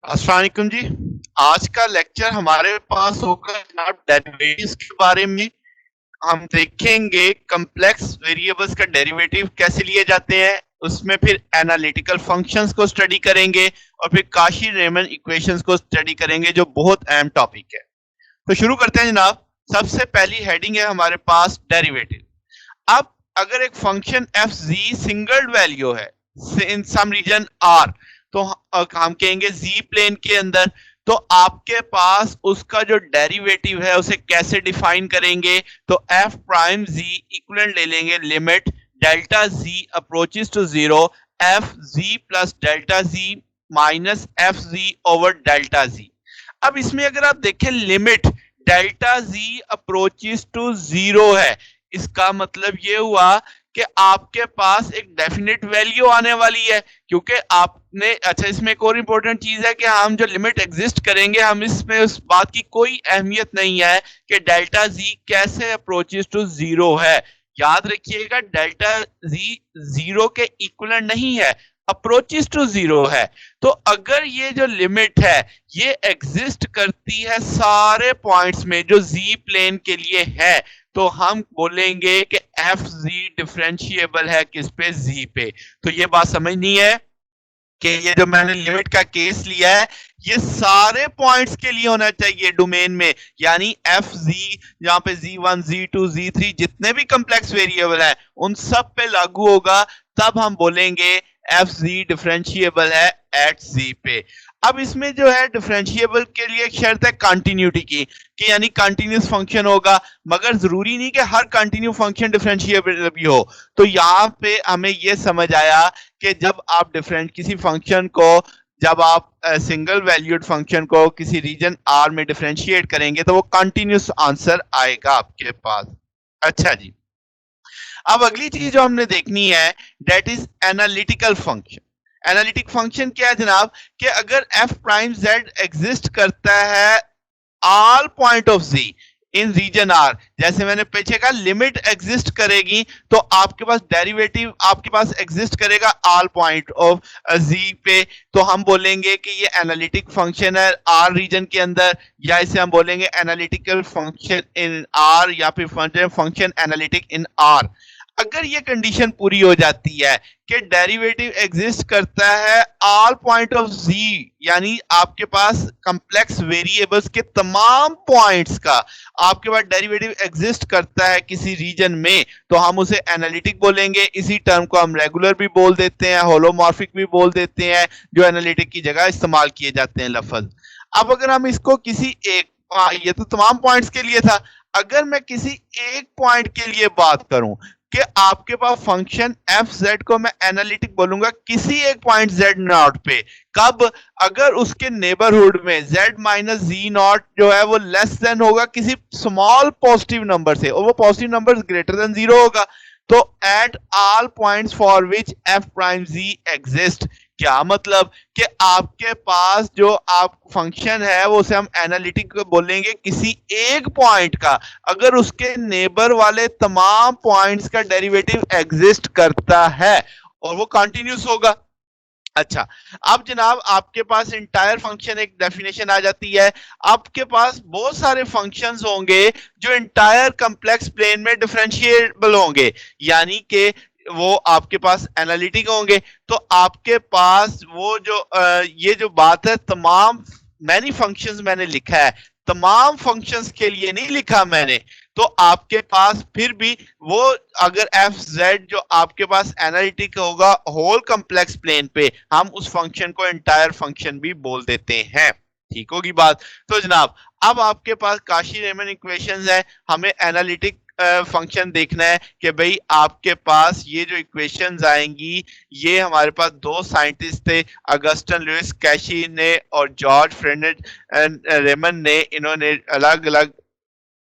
अस्सलाम वालेकुम जी। आज का लेक्चर हमारे पास होगा जनाब डेरिवेटिव्स के बारे में। हम देखेंगे कॉम्प्लेक्स वेरिएबल्स का डेरिवेटिव कैसे लिए जाते हैं, उसमें फिर एनालिटिकल फंक्शंस को स्टडी करेंगे और फिर काशी रीमन इक्वेशंस को स्टडी करेंगे जो बहुत अहम टॉपिक है। तो शुरू करते हैं जनाब। सबसे पहली हेडिंग है हमारे पास डेरिवेटिव। अब अगर एक function F G single value है इन सम रीजन आर, तो हम कहेंगे जी प्लेन के अंदर, तो आपके पास उसका जो डेरिवेटिव है उसे कैसे डिफाइन करेंगे। तो एफ प्राइम जी इक्वलेंट ले लेंगे limit delta G approaches to zero F G plus delta G minus F G over delta G. अब इसमें अगर आप देखें limit delta G approaches to zero है, इसका मतलब ये हुआ कि आपके पास एक डेफिनेट वैल्यू आने वाली है, क्योंकि आपने अच्छा इसमें एक और इंपॉर्टेंट चीज है कि हम जो लिमिट एग्जिस्ट करेंगे हम इसमें उस बात की कोई अहमियत नहीं है कि डेल्टा जी कैसे अप्रोचेस टू जीरो है। याद रखिएगा डेल्टा जी जीरो के इक्वलेंट नहीं है, अप्रोचेस टू जीरो है। तो अगर ये जो लिमिट है ये एग्जिस्ट करती है सारे पॉइंट्स में जो जी प्लेन के लिए है, तो हम बोलेंगे कि एफ जी डिफरेंशिएबल है किस पे, जी पे। तो ये बात समझनी है कि ये जो मैंने लिमिट का केस लिया है ये सारे पॉइंट्स के लिए होना चाहिए डोमेन में, यानी एफ जी यहाँ पे जी1 जी2 जी3 जितने भी कॉम्प्लेक्स वेरिएबल है उन सब पे लागू होगा, तब हम बोलेंगे एफ जी डिफरेंशिएबल है एट जी पे। अब इसमें जो है डिफरेंशिएबल के लिए एक शर्त है कंटिन्यूटी की, कि यानी कंटिन्यूस फंक्शन होगा, मगर जरूरी नहीं कि हर कंटिन्यू फंक्शन डिफरेंशिएबल भी हो। तो यहाँ पे हमें ये समझ आया कि जब आप डिफरेंट किसी फंक्शन को, जब आप सिंगल वैल्यूड फंक्शन को किसी रीजन आर में डिफरेंशिएट करेंगे तो वो कंटिन्यूस आंसर आएगा आपके पास। अच्छा जी, अब अगली चीज जो हमने देखनी है that is analytical function. Analytic function क्या है जनाब, कि अगर एफ प्राइम जेड एग्जिस्ट करता है all point of G in region R, जैसे मैंने पीछे कहा लिमिट एग्जिस्ट करेगी तो आपके पास डेरिवेटिव आपके पास एग्जिस्ट करेगा ऑल पॉइंट ऑफ जी पे, तो हम बोलेंगे कि ये एनालिटिक फंक्शन है आर रीजन के अंदर, या इसे हम बोलेंगे एनालिटिकल फंक्शन इन आर या फिर फंक्शन एनालिटिक इन आर। अगर ये कंडीशन पूरी हो जाती है कि डेरिवेटिव एग्जिस्ट करता है ऑल पॉइंट ऑफ जी, यानी आपके पास कॉम्प्लेक्स वेरिएबल्स के तमाम पॉइंट्स का आपके पास डेरिवेटिव एग्जिस्ट करता है किसी रीजन में, तो हम उसे एनालिटिक बोलेंगे। इसी टर्म को हम रेगुलर भी बोल देते हैं, होलोमॉर्फिक भी बोल देते हैं, जो एनालिटिक की जगह इस्तेमाल किए जाते हैं लफ्ज। अब अगर हम इसको किसी एक, ये तो तमाम पॉइंट्स के लिए था, अगर मैं किसी एक पॉइंट के लिए बात करूं कि आपके पास फंक्शन एफ जेड को मैं एनालिटिक बोलूंगा किसी एक पॉइंट जेड नॉट पे, कब, अगर उसके नेबरहुड में जेड माइनस जी नॉट जो है वो लेस देन होगा किसी स्मॉल पॉजिटिव नंबर से, और वो positive number greater than zero होगा। तो at all points for which F prime G exist, क्या मतलब कि आपके पास जो आप फंक्शन है वो उसे हम एनालिटिक बोलेंगे किसी एक पॉइंट का, अगर उसके नेबर वाले तमाम पॉइंट्स का डेरिवेटिव एग्जिस्ट करता है और वो कंटिन्यूस होगा। अच्छा, अब जनाब आपके पास इंटायर फंक्शन एक डेफिनेशन आ जाती है। आपके पास बहुत सारे फंक्शंस होंगे जो इंटायर कॉम्प्लेक्स प्लेन में डिफरेंशिएबल होंगे, यानी कि वो आपके पास एनालिटिक होंगे। तो आपके पास वो जो ये जो बात है, तमाम मैनी फंक्शंस मैंने लिखा है, तमाम फंक्शंस के लिए नहीं लिखा मैंने। तो आपके पास फिर भी वो, अगर एफ जेड जो आपके पास एनालिटिक होगा होल कॉम्प्लेक्स प्लेन पे, हम उस फंक्शन को एंटायर फंक्शन भी बोल देते हैं। ठीक होगी बात। तो जनाब अब आपके पास काशी रीमन इक्वेशंस है, हमें एनालिटिक फंक्शन देखना है कि भाई आपके पास ये जो इक्वेशंस आएंगी, ये हमारे पास दो साइंटिस्ट थे, अगस्टन लुइस कैशी ने और जॉर्ज फ्रेडरिक रेमन ने, इन्होंने अलग अलग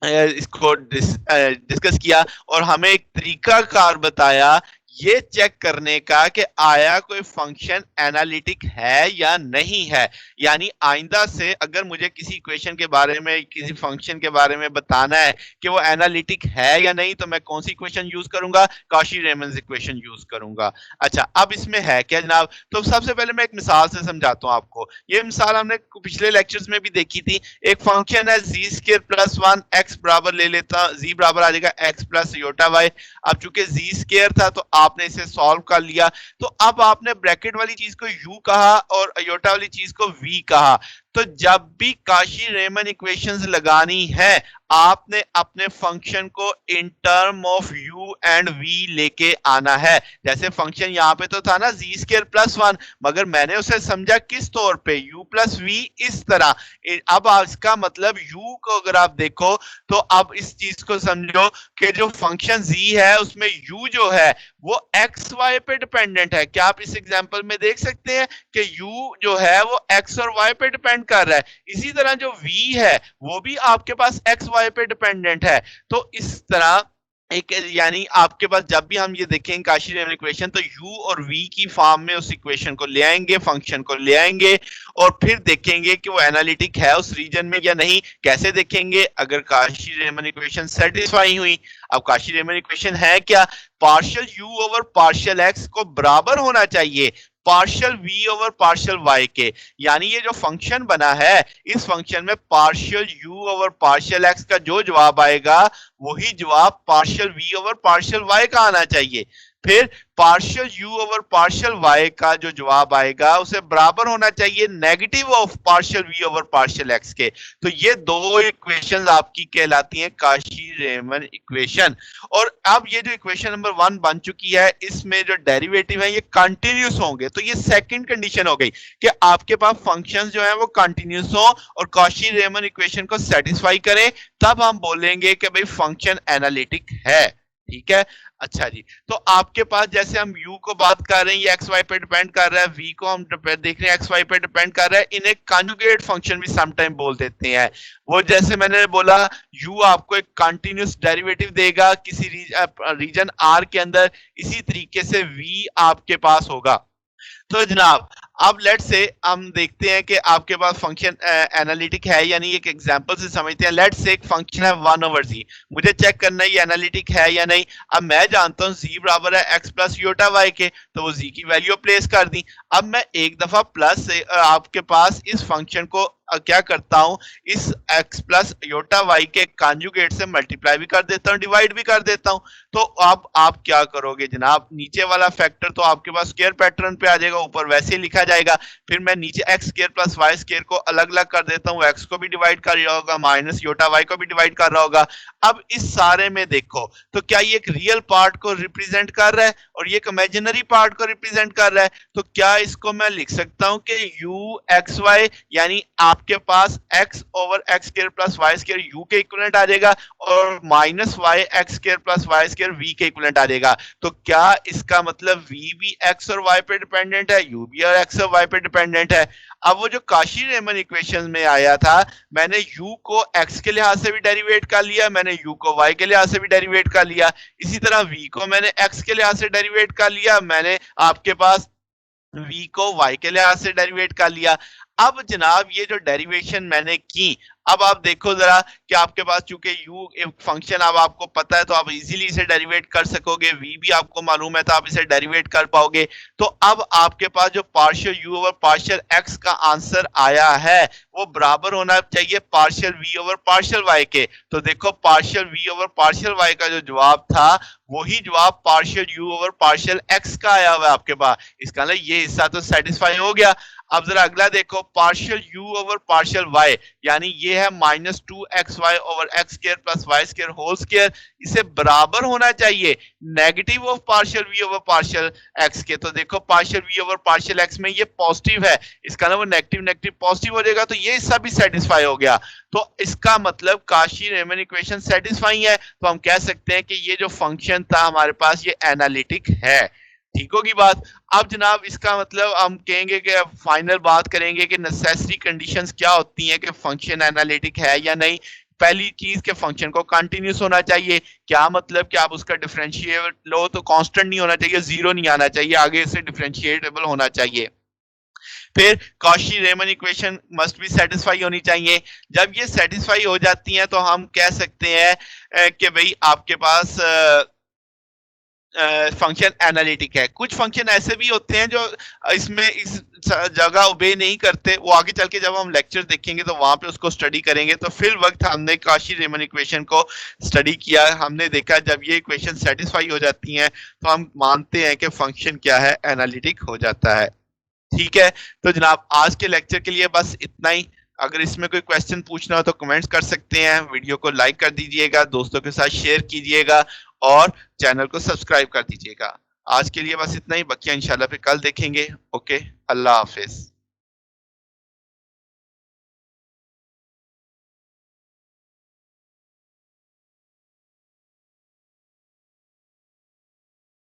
इसको डिस्कस किया और हमें एक तरीका कार बताया ये चेक करने का कि आया कोई फंक्शन एनालिटिक है या नहीं है। यानी आइंदा से अगर मुझे किसी इक्वेशन के बारे में, किसी फंक्शन के बारे में बताना है कि वो एनालिटिक है या नहीं, तो मैं कौन सी इक्वेशन यूज करूंगा? कॉशी-रीमन इक्वेशन यूज करूंगा। अच्छा, अब इसमें है क्या जनाब? तो सबसे पहले मैं एक मिसाल से समझाता हूं आपको। ये मिसाल हमने पिछले लेक्चर्स में भी देखी थी। एक फंक्शन है जी स्क्वायर प्लस 1 एक्स बराबर ले लेता, जी बराबर आ जाएगा एक्स प्लस योटा वाई। अब चूंकि जी स्क्वायर था तो आपने इसे सॉल्व कर लिया, तो अब आपने ब्रैकेट वाली चीज को यू कहा और अयोटा वाली चीज को वी कहा। तो जब भी काशी-रीमन इक्वेशंस लगानी है, आपने अपने फंक्शन को in term of U and V लेके आना है। जैसे फंक्शन यहाँ पे तो था ना जी स्क्वायर प्लस 1, मगर मैंने उसे समझा किस तौर पे? यू प्लस वी, इस तरह। अब इसका मतलब यू को अगर आप देखो तो अब इस चीज को समझो कि जो फंक्शन जी है उसमें यू जो है वो एक्स वाई पे डिपेंडेंट है। क्या आप इस एग्जांपल में देख सकते हैं कि u जो है वो x और y पे डिपेंड कर रहा है? इसी तरह जो v है वो भी आपके पास x y पे डिपेंडेंट है। तो इस तरह एक, यानी आपके पास जब भी हम ये देखेंगे काशी-रीमन इक्वेशन, तो u और v की फॉर्म में उस इक्वेशन को ले आएंगे, फंक्शन को ले आएंगे और फिर देखेंगे कि वो एनालिटिक है उस रीजन में या नहीं। कैसे देखेंगे? अगर काशी-रीमन इक्वेशन सेटिस्फाई हुई। अब काशी-रीमन इक्वेशन है क्या? Partial u over partial x को बराबर होना चाहिए partial v over partial y के। यानी ये जो फंक्शन बना है, इस फंक्शन में partial u over partial x का जो जवाब आएगा वही जवाब partial v over partial y का आना चाहिए। फिर partial u over partial y का जो जवाब आएगा उसे बराबर होना चाहिए negative of partial v over partial x के। तो ये दो इक्वेशंस आपकी कहलाती हैं काशी-रीमन इक्वेशन। और अब ये जो इक्वेशन नंबर 1 बन चुकी है, इसमें जो डेरिवेटिव है ये कंटिन्यूस होंगे। तो ये सेकंड कंडीशन हो गई कि आपके पास फंक्शंस जो है वो कंटिन्यूस हो और काशी-रीमन इक्वेशन को सेटिस्फाई करें, तब हम बोलेंगे कि भाई फंक्शन एनालिटिक है। ठीक है? अच्छा जी, तो आपके पास जैसे हम u को बात कर रहे हैं, ये एक्स वाई पे डिपेंड कर रहा है, v को हम देख रहे हैं एक्स वाई पे डिपेंड कर रहा है। इन्हें कॉन्जुगेट फंक्शन भी सम टाइम बोल देते हैं। वो जैसे मैंने बोला u आपको एक कंटिन्यूस डेरिवेटिव देगा किसी रीजन r के अंदर, इसी तरीके से v आपके पास होगा। तो जनाब अब लेट से हम देखते हैं कि आपके पास फंक्शन एनालिटिक है यानी एक एग्जांपल से समझते हैं। लेट से एक फंक्शन है 1 ओवर जी, मुझे चेक करना है ये एनालिटिक है या नहीं। अब मैं जानता हूं जी बराबर है x प्लस योटा वाई के, तो वो जी की वैल्यू प्लेस कर दी। अब मैं एक दफा प्लस से आपके पास इस फंक्शन को क्या करता हूं, इस x प्लस योटा वाई के कॉन्जुगेट से मल्टीप्लाई भी कर देता हूं, डिवाइड भी कर देता हूं। तो अब आप क्या करोगे जनाब? नीचे वाला फैक्टर तो आपके पास स्क्वायर पैटर्न पे आ जाएगा, ऊपर वैसे ही लिखा जाएगा। फिर मैं नीचे X square plus Y square को अलग अलग कर देता हूँ, एक्स को भी डिवाइड कर रहा होगा, माइनस योटा वाई को भी डिवाइड कर रहा होगा। अब इस सारे में देखो तो क्या ये एक रियल पार्ट को रिप्रेजेंट कर रहा है और ये एक इमेजिनरी पार्ट को रिप्रेजेंट कर रहा है? तो क्या इसको मैं लिख सकता हूं कि यू एक्स वाई, यानी आपके पास X over X square plus Y square U के इक्विवेलेंट आ जाएगा और minus Y X square plus Y square V के इक्विवेलेंट आ जाएगा। तो क्या इसका मतलब वी भी एक्स और वाई पे डिपेंडेंट है, यू भी और एक्स और वाई पे डिपेंडेंट है? अब वो जो काशी-रीमन इक्वेशन में आया था, मैंने u को x के लिहाज से भी डेरिवेट कर लिया, मैंने u को y के लिहाज से भी डेरिवेट कर लिया, इसी तरह v को मैंने x के लिहाज से डेरिवेट कर लिया, मैंने आपके पास v को y के लिहाज से डेरिवेट कर लिया। अब जनाब ये जो डेरिवेशन मैंने की, अब आप देखो जरा कि आपके पास चूंकि u एक फंक्शन अब आपको पता है तो आप इजीली इसे डेरिवेट कर सकोगे, v भी आपको मालूम है तो आप इसे डेरिवेट कर पाओगे। तो अब आपके पास जो partial u over partial x का आंसर आया है वो बराबर होना चाहिए partial v over partial y के। तो देखो partial v over partial y का जो जवाब था वही जवाब partial u over partial x का आया हुआ है आपके पास। इसका मतलब ये हिस्सा तो सेटिस्फाई हो गया। अब जरा अगला देखो partial u over partial y, यानी ये है minus two X Y over X square plus Y square whole square, इसे बराबर होना चाहिए negative of partial v over partial x के। तो देखो partial v over partial x में ये पॉजिटिव है, इसका ना वो नेगेटिव नेगेटिव पॉजिटिव हो जाएगा, तो ये हिस्सा भी सेटिस्फाई हो गया। तो इसका मतलब काशी-रीमन इक्वेशन सेटिस्फाई है, तो हम कह सकते हैं कि ये जो फंक्शन था हमारे पास ये एनालिटिक है। ठीक होगी बात? अब जनाब इसका मतलब हम कहेंगे कि फाइनल बात करेंगे कि नेसेसरी कंडीशंस क्या होती हैं कि फंक्शन एनालिटिक है या नहीं। पहली चीज के फंक्शन को कंटिन्यूस होना चाहिए। क्या मतलब कि आप उसका डिफरेंशिएट लो तो कांस्टेंट नहीं होना चाहिए, जीरो नहीं आना चाहिए, आगे से डिफरेंशिएटेबल होना चाहिए। फिर Cauchy Riemann equation must be satisfy होनी चाहिए। जब ये सेटिस्फाई हो जाती हैं तो हम कह सकते हैं कि भाई आपके पास फंक्शन एनालिटिक है। कुछ फंक्शन ऐसे भी होते हैं जो इसमें इस जगह ओबे नहीं करते, वो आगे चल के जब हम लेक्चर देखेंगे तो वहां पे उसको स्टडी करेंगे। तो फिर वक्त हमने काशी रेमन इक्वेशन को स्टडी किया, हमने देखा जब ये इक्वेशन सेटिस्फाई हो जाती हैं तो हम मानते हैं कि फंक्शन क्या है, एनालिटिक हो जाता है। ठीक है, तो जनाब आज के लेक्चर के लिए बस इतना ही। अगर इसमें कोई क्वेश्चन पूछना हो तो कमेंट्स कर सकते हैं, वीडियो को लाइक कर दीजिएगा, दोस्तों के साथ शेयर कीजिएगा और चैनल को सब्सक्राइब कर दीजिएगा। आज के लिए बस इतना ही, बाकी इंशाल्लाह फिर कल देखेंगे। ओके, अल्लाह हाफिज।